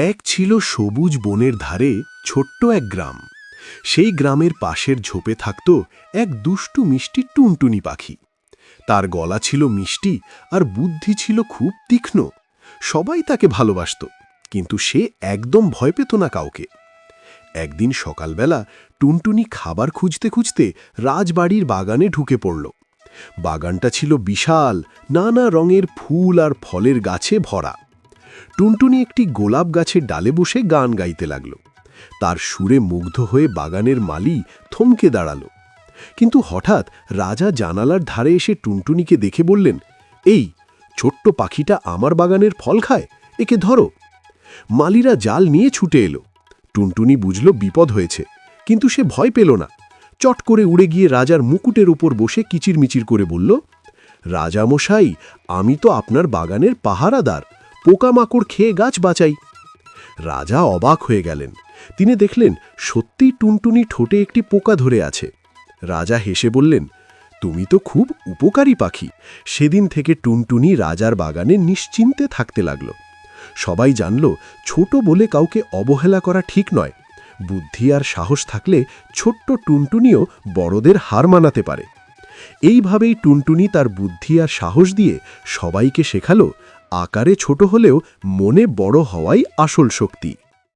এক ছিল সবুজ বনের ধারে ছোট্ট এক গ্রাম। সেই গ্রামের পাশের ঝোপে থাকত এক দুষ্টু মিষ্টি টুনটুনি পাখি। তার গলা ছিল মিষ্টি আর বুদ্ধি ছিল খুব তীক্ষ্ণ। সবাই তাকে ভালোবাসত, কিন্তু সে একদম ভয় পেত না কাউকে। একদিন সকালবেলা টুনটুনি খাবার খুঁজতে খুঁজতে রাজবাড়ির বাগানে ঢুকে পড়ল। বাগানটা ছিল বিশাল, নানা রঙের ফুল আর ফলের গাছে ভরা। টুনটুনি একটি গোলাপ গাছের ডালে বসে গান গাইতে লাগল। তার সুরে মুগ্ধ হয়ে বাগানের মালি থমকে দাঁড়াল। কিন্তু হঠাৎ রাজা জানালার ধারে এসে টুনটুনিকে দেখে বললেন, এই ছোট্ট পাখিটা আমার বাগানের ফল খায়, একে ধরো। মালিরা জাল নিয়ে ছুটে এলো। টুনটুনি বুঝল বিপদ হয়েছে, কিন্তু সে ভয় পেল না। চট করে উড়ে গিয়ে রাজার মুকুটের উপর বসে কিচিরমিচির করে বলল, রাজামশাই, আমি তো আপনার বাগানের পাহারাদার, পোকামাকড় খেয়ে গাছ বাঁচাই। রাজা অবাক হয়ে গেলেন। তিনি দেখলেন সত্যিই টুনটুনি ঠোঁটে একটি পোকা ধরে আছে। রাজা হেসে বললেন, তুমি তো খুব উপকারী পাখি। সেদিন থেকে টুনটুনি রাজার বাগানে নিশ্চিন্তে থাকতে লাগল। সবাই জানল, ছোট বলে কাউকে অবহেলা করা ঠিক নয়। বুদ্ধি আর সাহস থাকলে ছোট্ট টুনটুনিও বড়দের হার মানাতে পারে। এইভাবেই টুনটুনি তার বুদ্ধি আর সাহস দিয়ে সবাইকে শেখালো, আকারে ছোট হলেও মনে বড় হওয়াই আসল শক্তি।